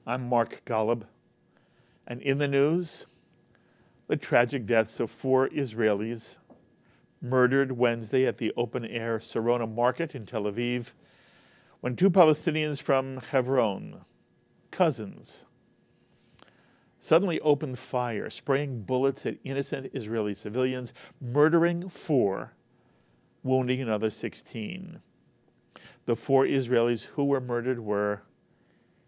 I'm Mark Golub, and in the news, the tragic deaths of 4 Israelis murdered Wednesday at the open-air Sarona market in Tel Aviv when 2 Palestinians from Hebron, cousins, suddenly opened fire, spraying bullets at innocent Israeli civilians, murdering 4, wounding another 16. The 4 Israelis who were murdered were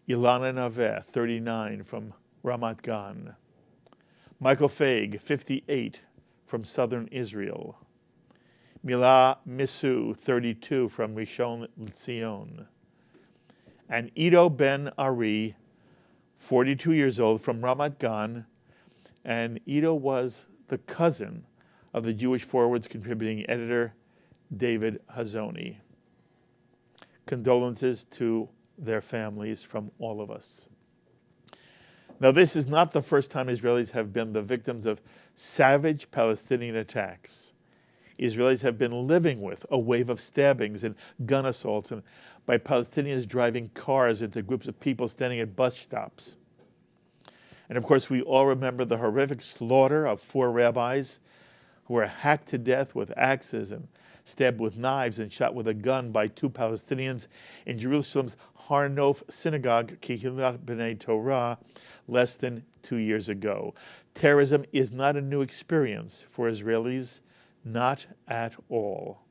Ilana Naveh, 39, from Ramat Gan; Michael Feig, 58, from southern Israel; Mila Misu, 32, from Rishon LeZion; and Ido Ben Ari, 42 years old, from Ramat Gan. And Ido was the cousin of the Jewish Forward's contributing editor, David Hazoni. Condolences to their families from all of us. Now, this is not the first time Israelis have been the victims of savage Palestinian attacks. Israelis have been living with a wave of stabbings and gun assaults and by Palestinians driving cars into groups of people standing at bus stops. And of course, we all remember the horrific slaughter of 4 rabbis who were hacked to death with axes and stabbed with knives and shot with a gun by 2 Palestinians in Jerusalem's Har Nof synagogue, Kehilat B'nai Torah, less than 2 years ago. Terrorism is not a new experience for Israelis, not at all.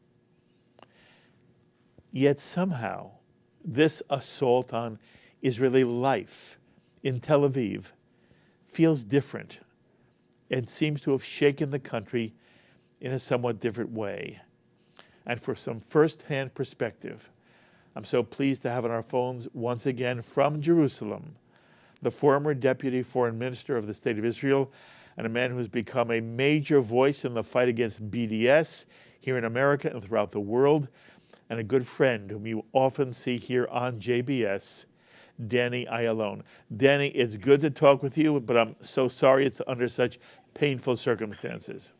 Yet somehow, this assault on Israeli life in Tel Aviv feels different and seems to have shaken the country in a somewhat different way. And for some first-hand perspective, I'm so pleased to have on our phones once again from Jerusalem, the former Deputy Foreign Minister of the State of Israel and a man who's become a major voice in the fight against BDS here in America and throughout the world, and a good friend whom you often see here on JBS, Danny Ayalon. Danny, it's good to talk with you, but I'm so sorry it's under such painful circumstances.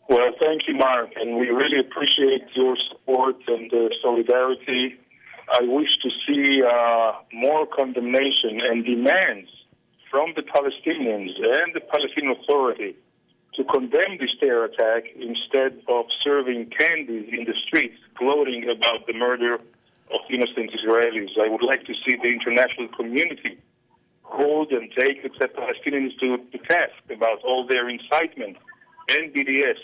Well, thank you, Mark, and we really appreciate your support and solidarity. I wish to see more condemnation and demands from the Palestinians and the Palestinian Authority to condemn this terror attack instead of serving candies in the streets gloating about the murder of innocent Israelis. I would like to see the international community hold and take the Palestinians to task about all their incitement and BDS.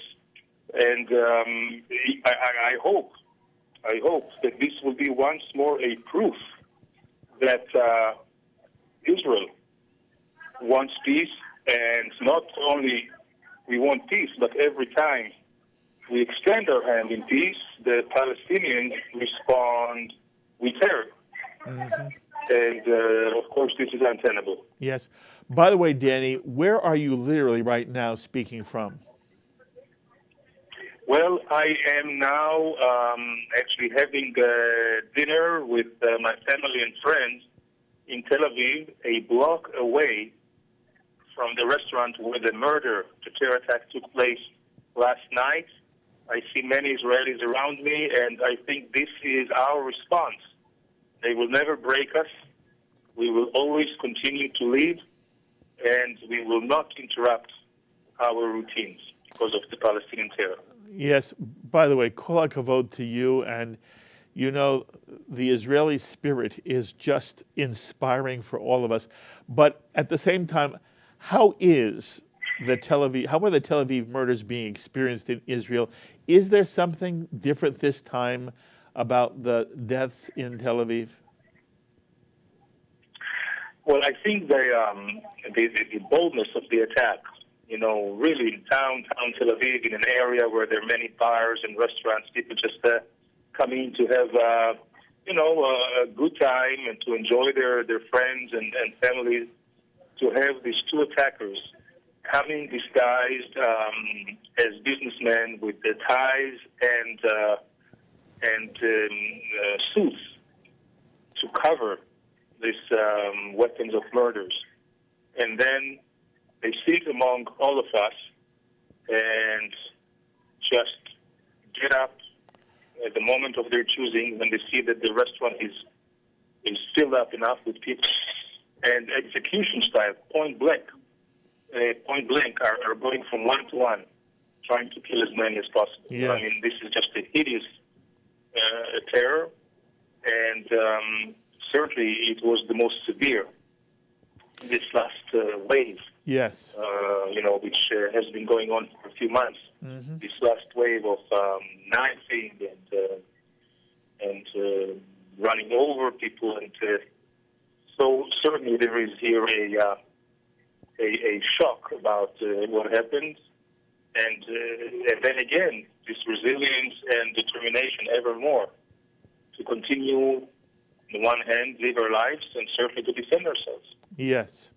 And I hope that this will be once more a proof that Israel wants peace, and not only we want peace, but every time we extend our hand in peace, the Palestinians respond with terror. Mm-hmm. And, of course, this is untenable. Yes. By the way, Danny, where are you literally right now speaking from? Well, I am now actually having dinner with my family and friends in Tel Aviv, a block away from the restaurant where the terror attack took place last night. I see many Israelis around me, and I think this is our response. They will never break us. We will always continue to lead, and we will not interrupt our routines because of the Palestinian terror. Yes. By the way, kol hakavod to you, and you know, the Israeli spirit is just inspiring for all of us. But at the same time, how are the Tel Aviv murders being experienced in Israel? Is there something different this time about the deaths in Tel Aviv? Well, I think the boldness of the attack, really in downtown Tel Aviv, in an area where there are many bars and restaurants, people just come in to have, a good time and to enjoy their friends and families, to have these 2 attackers coming disguised as businessmen with their ties and suits to cover these weapons of murders. And then they sit among all of us and just get up at the moment of their choosing when they see that the restaurant is is filled up enough with people. And execution style, point blank, are going from one to one, trying to kill as many as possible. Yes. I mean, this is just a hideous terror, and certainly it was the most severe this last wave. Yes. Which has been going on for a few months. Mm-hmm. This last wave of knifing and running over people, and so certainly there is here a shock about what happened, and then again this resilience and determination ever more to continue, on the one hand, live our lives and certainly to defend ourselves. Yes.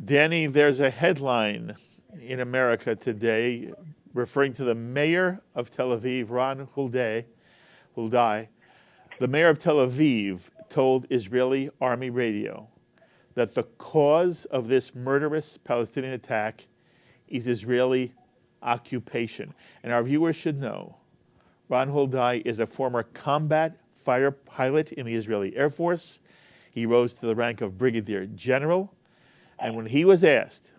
Danny, there's a headline in America today referring to the mayor of Tel Aviv, Ron Huldai. The mayor of Tel Aviv told Israeli Army radio that the cause of this murderous Palestinian attack is Israeli occupation. And our viewers should know, Ron Huldai is a former combat fighter pilot in the Israeli Air Force. He rose to the rank of brigadier general. And when he was asked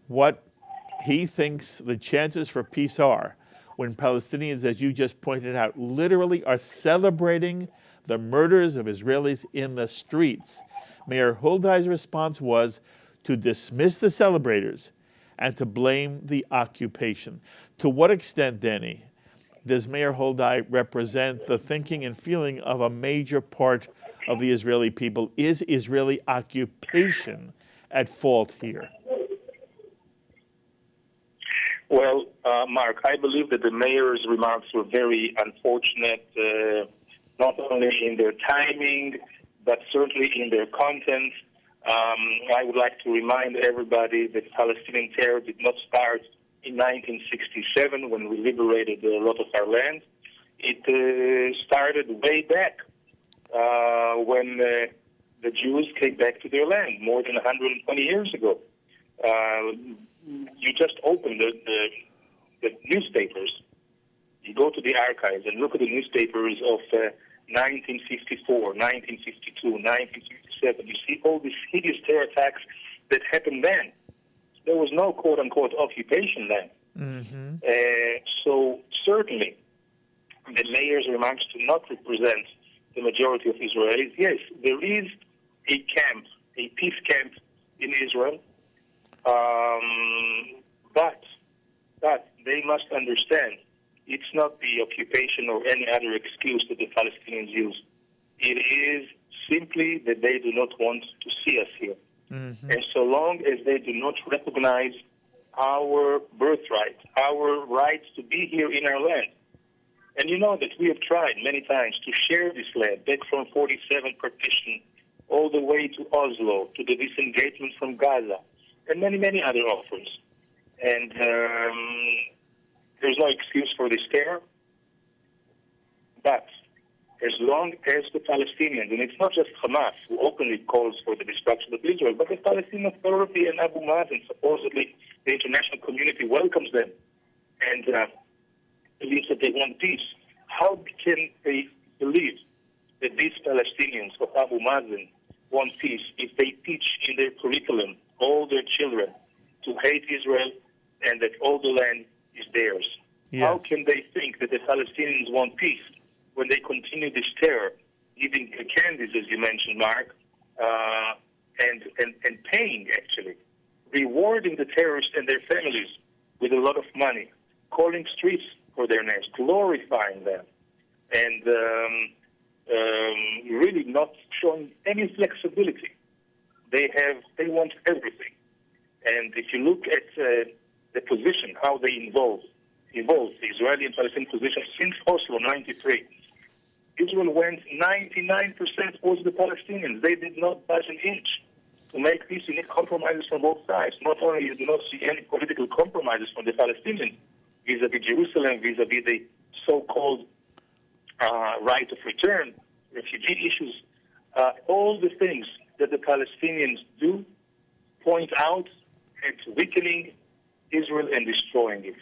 what he thinks the chances for peace are, when Palestinians, as you just pointed out, literally are celebrating the murders of Israelis in the streets, Mayor Huldai's response was to dismiss the celebrators and to blame the occupation. To what extent, Danny, does Mayor Huldai represent the thinking and feeling of a major part of the Israeli people? Is Israeli occupation at fault here? Well, Mark, I believe that the mayor's remarks were very unfortunate, not only in their timing, but certainly in their content. I would like to remind everybody that Palestinian terror did not start in 1967 when we liberated a lot of our land. It started way back when the Jews came back to their land more than 120 years ago. You just open the newspapers. You go to the archives and look at the newspapers of 1954, 1952, 1957. You see all these hideous terror attacks that happened then. There was no quote-unquote occupation then. Mm-hmm. So certainly the mayor's remarks do not represent the majority of Israelis. Yes, there is a camp, a peace camp in Israel, but they must understand it's not the occupation or any other excuse that the Palestinians use. It is simply that they do not want to see us here. Mm-hmm. And so long as they do not recognize our birthright, our right to be here in our land. And you know that we have tried many times to share this land, back from 47 partition, all the way to Oslo, to the disengagement from Gaza, and many, many other offers. And there's no excuse for this terror. But as long as the Palestinians, and it's not just Hamas who openly calls for the destruction of Israel, but the Palestinian Authority and Abu Mazen, supposedly the international community welcomes them and believes that they want peace. How can they believe that these Palestinians of Abu Mazen want peace if they teach in their curriculum all their children to hate Israel and that all the land is theirs? Yes. How can they think that the Palestinians want peace when they continue this terror, giving candies, as you mentioned, Mark, and paying, actually, rewarding the terrorists and their families with a lot of money, calling streets for their names, glorifying them, and really not showing any flexibility. They want everything. And if you look at the position, how they evolved the Israeli and Palestinian position since Oslo 93, Israel went 99% towards the Palestinians. They did not budge an inch to make peace. You need compromises from both sides. Not only you do not see any political compromises from the Palestinians vis-a-vis Jerusalem, vis-a-vis the so-called right of return, refugee issues, all the things that the Palestinians do point out at weakening Israel and destroying it.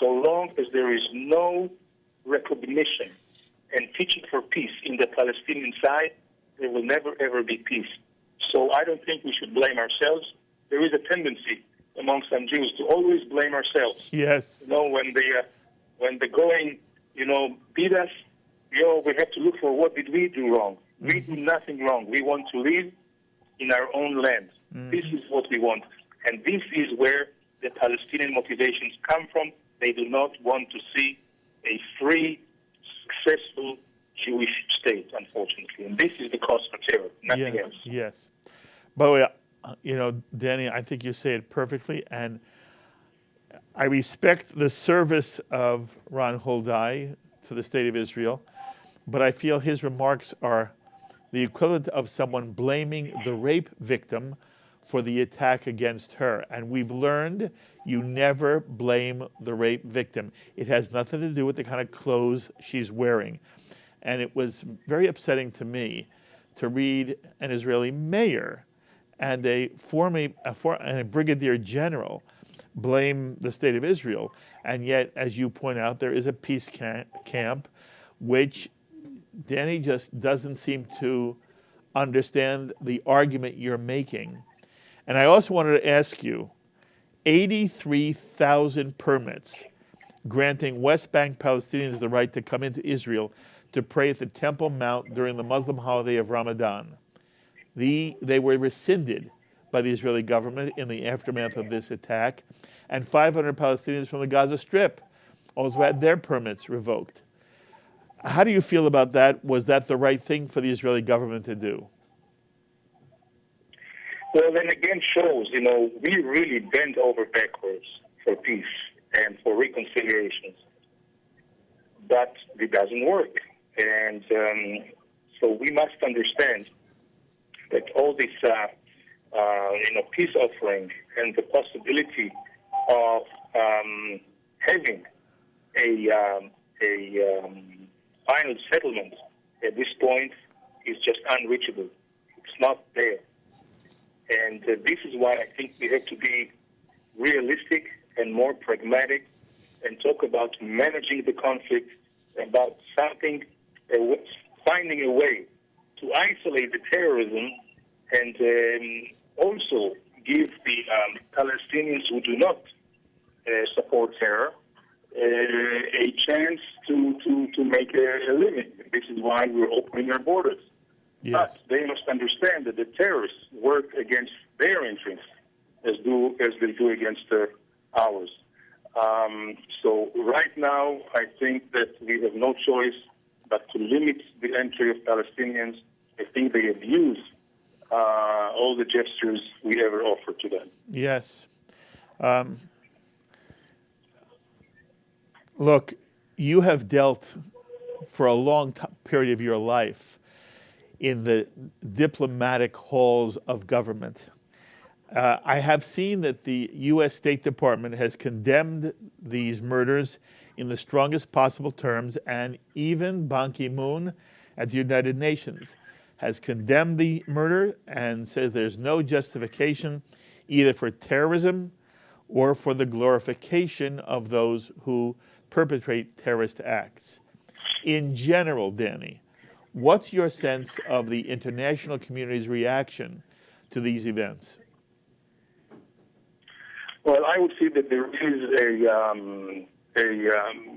So long as there is no recognition and teaching for peace in the Palestinian side, there will never, ever be peace. So I don't think we should blame ourselves. There is a tendency among some Jews to always blame ourselves. Yes. When the going, beat us, we have to look for what did we do wrong. We do nothing wrong. We want to live in our own land. This is what we want. And this is where the Palestinian motivations come from. They do not want to see a free, successful Jewish state, unfortunately. And this is the cause for terror, nothing else. Yes. By the way, Danny, I think you say it perfectly, and I respect the service of Ron Hoenlein to the State of Israel, but I feel his remarks are the equivalent of someone blaming the rape victim for the attack against her. And we've learned you never blame the rape victim. It has nothing to do with the kind of clothes she's wearing. And it was very upsetting to me to read an Israeli mayor and a brigadier general blame the State of Israel. And yet, as you point out, there is a peace camp, which Danny just doesn't seem to understand the argument you're making. And I also wanted to ask you, 83,000 permits granting West Bank Palestinians the right to come into Israel to pray at the Temple Mount during the Muslim holiday of Ramadan. They were rescinded by the Israeli government in the aftermath of this attack, and 500 Palestinians from the Gaza Strip also had their permits revoked. How do you feel about that? Was that the right thing for the Israeli government to do? Well, then again shows, we really bend over backwards for peace and for reconciliations. But it doesn't work. And so we must understand that all this, peace offering and the possibility of having a final settlement at this point is just unreachable. It's not there. And this is why I think we have to be realistic and more pragmatic and talk about managing the conflict, about finding a way to isolate the terrorism and also give the Palestinians who do not support terror a chance to make a living. This is why we're opening our borders. Yes. But they must understand that the terrorists work against their interests as they do against ours. So right now, I think that we have no choice but to limit the entry of Palestinians. I think they abuse all the gestures we ever offered to them. Yes. Look, you have dealt for a long period of your life in the diplomatic halls of government. I have seen that the U.S. State Department has condemned these murders in the strongest possible terms, and even Ban Ki-moon at the United Nations has condemned the murder and says there's no justification either for terrorism or for the glorification of those who perpetrate terrorist acts. In general, Danny, what's your sense of the international community's reaction to these events? Well, I would say that there is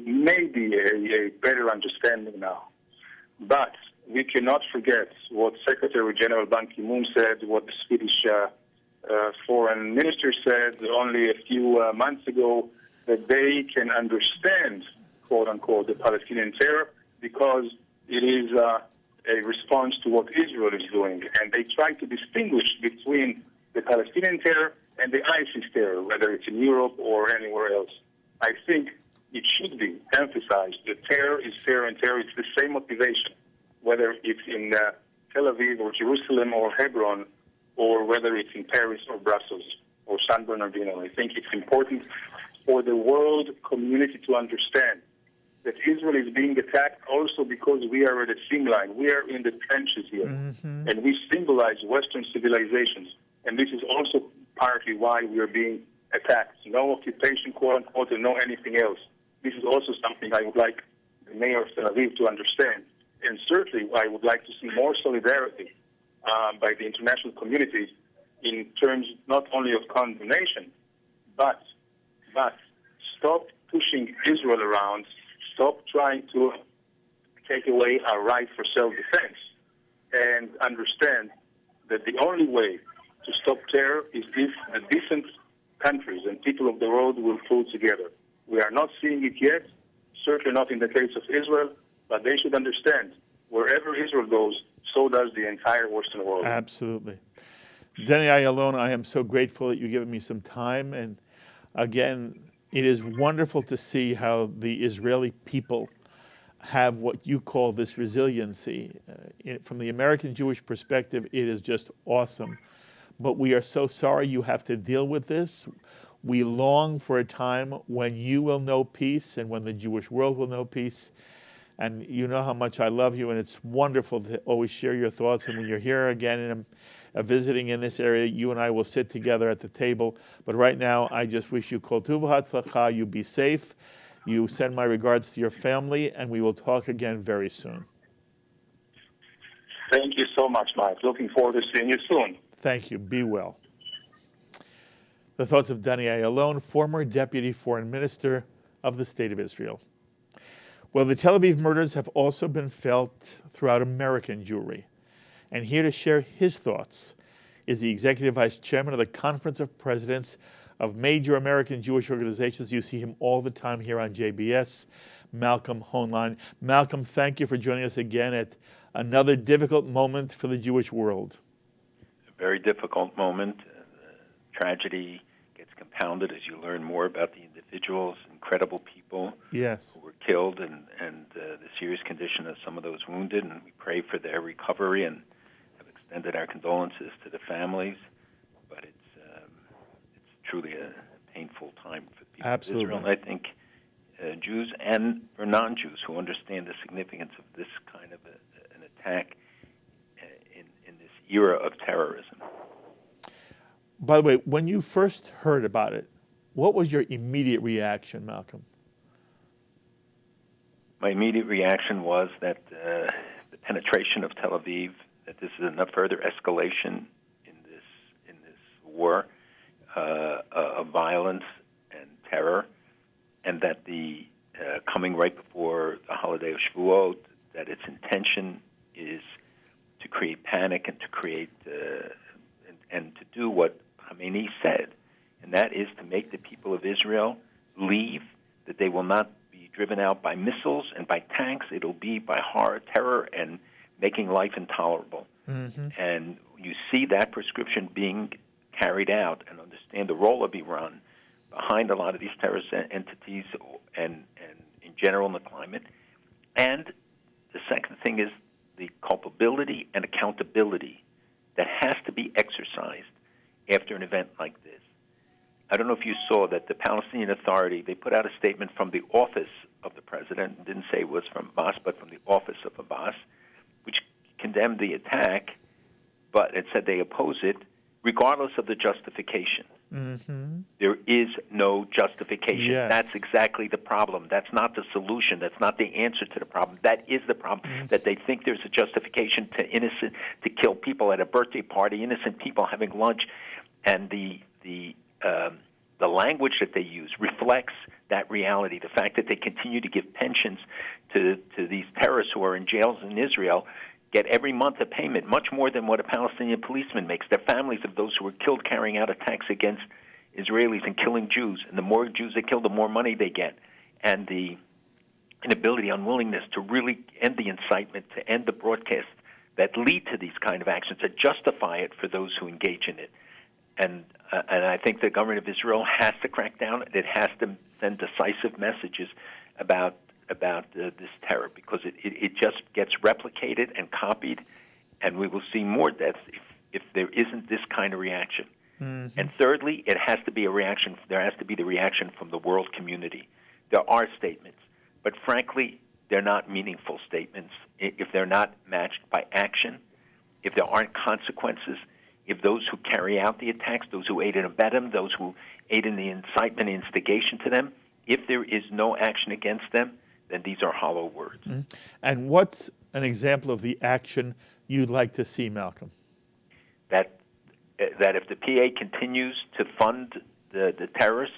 maybe a better understanding now. But we cannot forget what Secretary General Ban Ki-moon said, what the Swedish foreign minister said only a few months ago, that they can understand, quote unquote, the Palestinian terror because it is a response to what Israel is doing. And they try to distinguish between the Palestinian terror and the ISIS terror, whether it's in Europe or anywhere else. I think it should be emphasized that terror is terror, and terror is the same motivation, whether it's in Tel Aviv or Jerusalem or Hebron, or whether it's in Paris or Brussels or San Bernardino. I think it's important for the world community to understand that Israel is being attacked also because we are at a seam line. We are in the trenches here, and we symbolize Western civilizations. And this is also partly why we are being attacked. No occupation, quote unquote, and no anything else. This is also something I would like the mayor of Tel Aviv to understand. and certainly I would like to see more solidarity by the international community in terms not only of condemnation, but stop pushing Israel around, stop trying to take away our right for self-defense, and understand that the only way to stop terror is if the decent countries and people of the world will pull together. We are not seeing it yet, certainly not in the case of Israel, but they should understand wherever Israel goes, so does the entire Western world. Absolutely. Danny Ayalon, I am so grateful that you've given me some time. And again, it is wonderful to see how the Israeli people have what you call this resiliency. From the American Jewish perspective, it is just awesome. But we are so sorry you have to deal with this. We long for a time when you will know peace and when the Jewish world will know peace. And you know how much I love you, and it's wonderful to always share your thoughts. And when you're here again and visiting in this area, you and I will sit together at the table. But right now, I just wish you kol tuv v'hatzlacha. You be safe. You send my regards to your family, and we will talk again very soon. Thank you so much, Mike. Looking forward to seeing you soon. Thank you. Be well. The thoughts of Danny Ayalon, former Deputy Foreign Minister of the State of Israel. Well, the Tel Aviv murders have also been felt throughout American Jewry. And here to share his thoughts is the Executive Vice Chairman of the Conference of Presidents of major American Jewish organizations. You see him all the time here on JBS, Malcolm Hoenlein. Malcolm, thank you for joining us again at another difficult moment for the Jewish world. A very difficult moment. Tragedy gets compounded as you learn more about the individuals, incredible people yes. who were killed, and the serious condition of some of those wounded. And we pray for their recovery and have extended our condolences to the families. But it's truly a painful time for people Absolutely. of Israel. And I think Jews and for non-Jews who understand the significance of this kind of an attack in this era of terrorism. By the way, when you first heard about it, what was your immediate reaction, Malcolm? My immediate reaction was that the penetration of Tel Aviv, that this is a further escalation in this war of violence and terror, and that the coming right before the holiday of Shavuot, that its intention is to create panic and to create and to do what Khamenei said, and that is to make the people of Israel leave, that they will not be driven out by missiles and by tanks. It'll be by horror, terror, and making life intolerable. Mm-hmm. And you see that prescription being carried out, and understand the role of Iran behind a lot of these terrorist entities and in general in the climate. And the second thing is the culpability and accountability that has to be exercised after an event like this. I don't know if you saw that the Palestinian Authority, they put out a statement from the office of the president, didn't say it was from Abbas, but from the office of Abbas, which condemned the attack, but it said they oppose it regardless of the justification. Mm-hmm. There is no justification. Yes. That's exactly the problem. That's not the solution. That's not the answer to the problem. That is the problem, that they think there's a justification to kill people at a birthday party, innocent people having lunch, and the language that they use reflects that reality. The fact that they continue to give pensions to these terrorists who are in jails in Israel, get every month a payment, much more than what a Palestinian policeman makes. Their families of those who were killed carrying out attacks against Israelis and killing Jews. And the more Jews they kill, the more money they get. And the inability, unwillingness to really end the incitement, to end the broadcasts that lead to these kind of actions, to justify it for those who engage in it. And I think the government of Israel has to crack down. It has to send decisive messages about this terror, because it just gets replicated and copied, and we will see more deaths if there isn't this kind of reaction. Mm-hmm. And thirdly, it has to be a reaction. There has to be the reaction from the world community. There are statements, but frankly, they're not meaningful statements if they're not matched by action, if there aren't consequences, if those who carry out the attacks, those who aid and abet them, those who aid in the incitement and instigation to them, if there is no action against them, then these are hollow words. Mm-hmm. And what's an example of the action you'd like to see, Malcolm? That if the PA continues to fund the terrorists,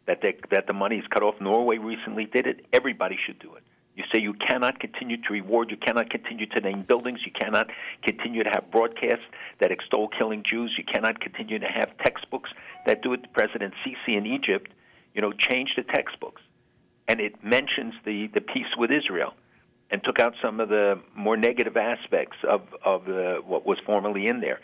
that the money is cut off. Norway recently did it. Everybody should do it. You say you cannot continue to reward, you cannot continue to name buildings, you cannot continue to have broadcasts that extol killing Jews, you cannot continue to have textbooks that do it. President Sisi in Egypt, changed the textbooks. And it mentions the peace with Israel and took out some of the more negative aspects of what was formerly in there.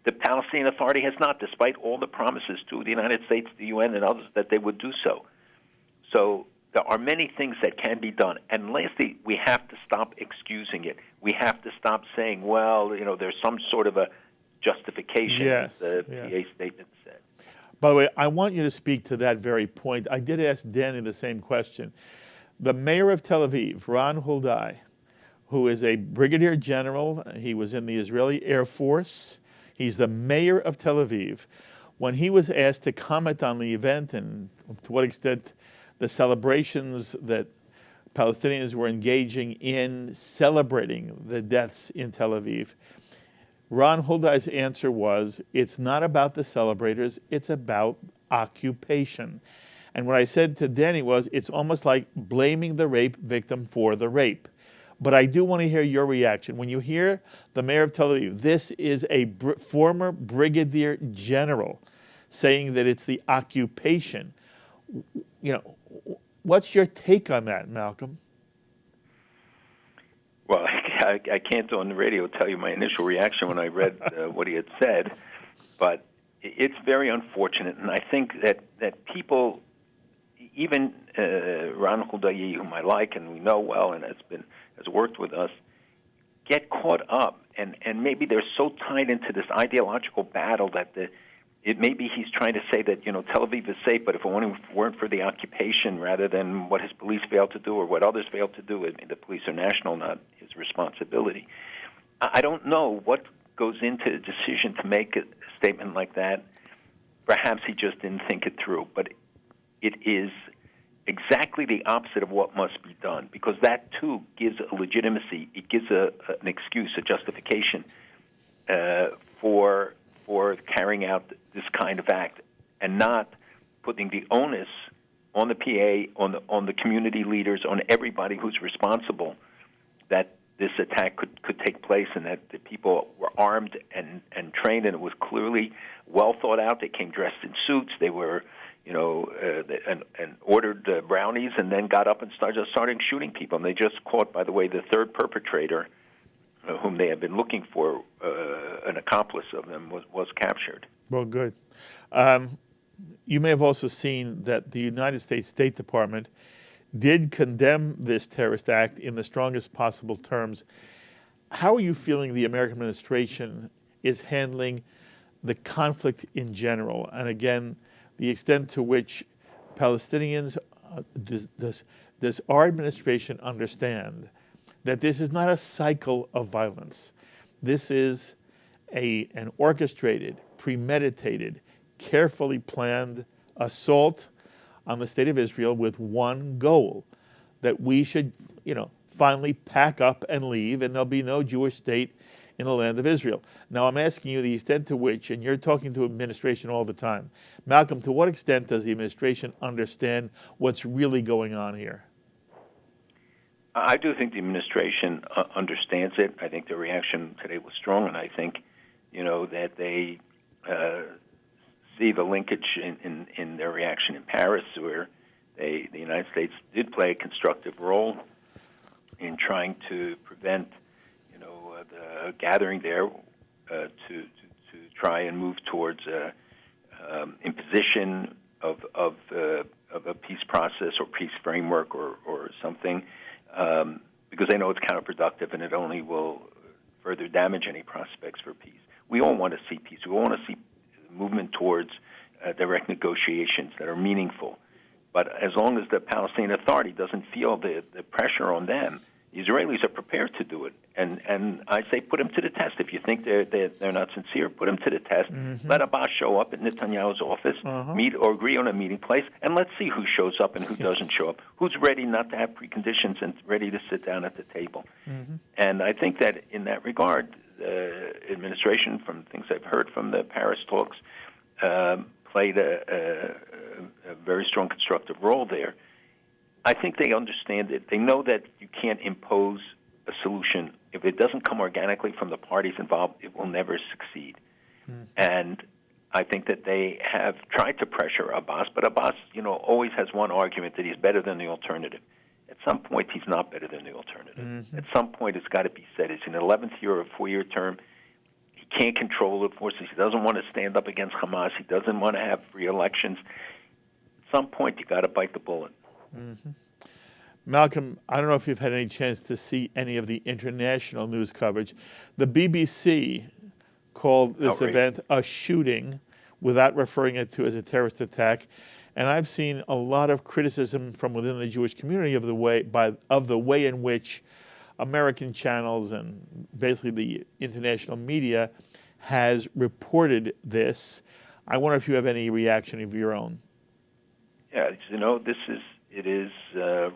The Palestinian Authority has not, despite all the promises to the United States, the UN, and others that they would do so. So there are many things that can be done. And lastly, we have to stop excusing it. We have to stop saying, well, there's some sort of a justification, yes, the PA statement said. By the way, I want you to speak to that very point. I did ask Danny the same question. The mayor of Tel Aviv, Ron Huldai, who is a brigadier general, he was in the Israeli Air Force. He's the mayor of Tel Aviv. When he was asked to comment on the event and to what extent the celebrations that Palestinians were engaging in celebrating the deaths in Tel Aviv, Ron Huldai's answer was, it's not about the celebrators, it's about occupation. And what I said to Danny was, it's almost like blaming the rape victim for the rape. But I do want to hear your reaction. When you hear the mayor of Tel Aviv, this is a former brigadier general saying that it's the occupation. What's your take on that, Malcolm? Well, I can't on the radio tell you my initial reaction when I read what he had said, but it's very unfortunate, and I think that people, even Ron Huldai, whom I like and we know well and has worked with us, get caught up, and maybe they're so tied into this ideological battle that maybe he's trying to say that Tel Aviv is safe, but if it weren't for the occupation, rather than what his police failed to do or what others failed to do, the police are national, not his responsibility. I don't know what goes into the decision to make a statement like that. Perhaps he just didn't think it through, but it is exactly the opposite of what must be done, because that too gives a legitimacy. It gives an excuse, a justification for carrying out this kind of act, and not putting the onus on the PA, on the community leaders, on everybody who's responsible that this attack could take place, and that the people were armed and trained, and it was clearly well thought out. They came dressed in suits. They were, and ordered brownies, and then got up and started shooting people. And they just caught, by the way, the third perpetrator, whom they had been looking for, an accomplice of them, was captured. Well, good. You may have also seen that the United States State Department did condemn this terrorist act in the strongest possible terms. How are you feeling the American administration is handling the conflict in general? And again, the extent to which Palestinians, does our administration understand that this is not a cycle of violence? This is an orchestrated, premeditated, carefully planned assault on the state of Israel with one goal, that we should, finally pack up and leave, and there'll be no Jewish state in the land of Israel. Now, I'm asking you the extent to which, and you're talking to administration all the time, Malcolm, to what extent does the administration understand what's really going on here? I do think the administration understands it. I think the reaction today was strong, and I think, that they see the linkage in their reaction in Paris, where the United States did play a constructive role in trying to prevent, the gathering there to try and move towards imposition of a peace process or peace framework or something, because they know it's counterproductive and it only will further damage any prospects for peace. We all want to see peace. We all want to see movement towards direct negotiations that are meaningful. But as long as the Palestinian Authority doesn't feel the pressure on them, Israelis are prepared to do it, and I say put them to the test. If you think they're not sincere, put them to the test. Let Abbas show up at Netanyahu's office, meet or agree on a meeting place, and let's see who shows up and who doesn't show up. Who's ready not to have preconditions and ready to sit down at the table? And I think that in that regard, the administration, from things I've heard from the Paris talks, played a very strong constructive role there. I think they understand it. They know that you can't impose a solution. If it doesn't come organically from the parties involved, it will never succeed. And I think that they have tried to pressure Abbas, but Abbas, always has one argument that he's better than the alternative. At some point, he's not better than the alternative. At some point, it's got to be said. It's an 11th year or a 4-year term. He can't control the forces. He doesn't want to stand up against Hamas. He doesn't want to have free elections. At some point, you got to bite the bullet. Malcolm, I don't know if you've had any chance to see any of the international news coverage. The BBC called this event a shooting without referring it to as a terrorist attack. And I've seen a lot of criticism from within the Jewish community of the way in which American channels and basically the international media has reported this. I wonder if you have any reaction of your own. Yeah, it is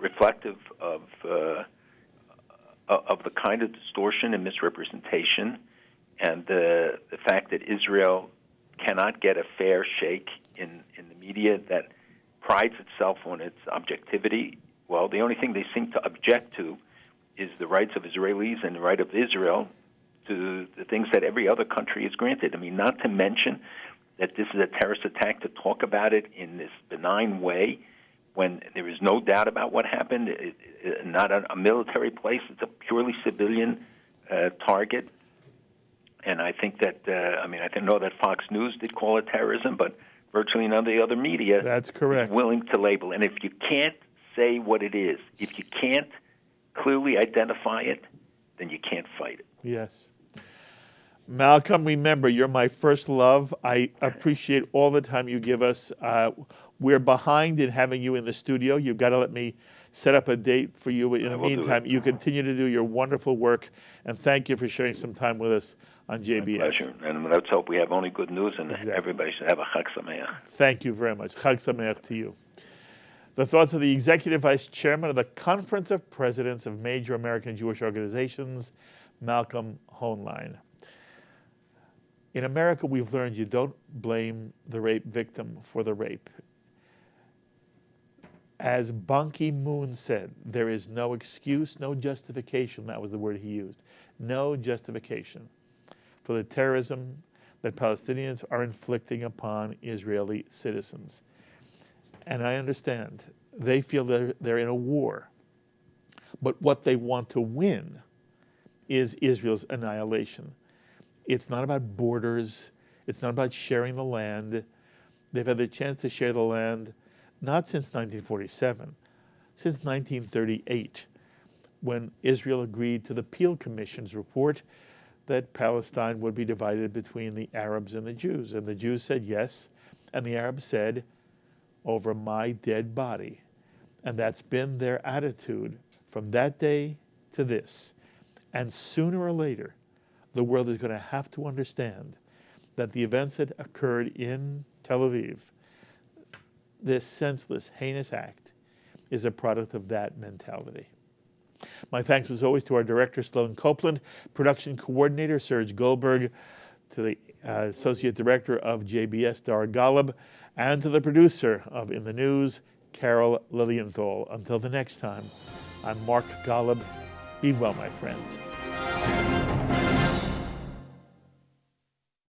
reflective of the kind of distortion and misrepresentation, and the fact that Israel cannot get a fair shake in the media that prides itself on its objectivity. Well, the only thing they seem to object to is the rights of Israelis and the right of Israel to the things that every other country is granted. I mean, not to mention that this is a terrorist attack, to talk about it in this benign way when there is no doubt about what happened. Not a military place. It's a purely civilian target. And I think that, I know that Fox News did call it terrorism, but virtually none of the other media That's correct. is willing to label. And if you can't say what it is, if you can't clearly identify it, then you can't fight it. Yes. Malcolm, remember, you're my first love. I appreciate all the time you give us. We're behind in having you in the studio. You've got to let me set up a date for you. In the meantime, you continue to do your wonderful work, and thank you for sharing some time with us on JBS. My pleasure. And let's hope we have only good news, and everybody should have a Chag Sameach. Thank you very much. Chag Sameach to you. The thoughts of the Executive Vice Chairman of the Conference of Presidents of Major American Jewish Organizations, Malcolm Hoenlein. In America, we've learned you don't blame the rape victim for the rape. As Ban Ki-moon said, there is no excuse, no justification, that was the word he used, no justification for the terrorism that Palestinians are inflicting upon Israeli citizens. And I understand, they feel they're in a war. But what they want to win is Israel's annihilation. It's not about borders. It's not about sharing the land. They've had the chance to share the land not since 1947, since 1938, when Israel agreed to the Peel Commission's report that Palestine would be divided between the Arabs and the Jews. And the Jews said yes, and the Arabs said, over my dead body. And that's been their attitude from that day to this. And sooner or later, the world is going to have to understand that the events that occurred in Tel Aviv, this senseless, heinous act, is a product of that mentality. My thanks, as always, to our director, Sloan Copeland, production coordinator, Serge Goldberg, to the associate director of JBS, Dara Golub, and to the producer of In the News, Carol Lilienthal. Until the next time, I'm Mark Golub. Be well, my friends.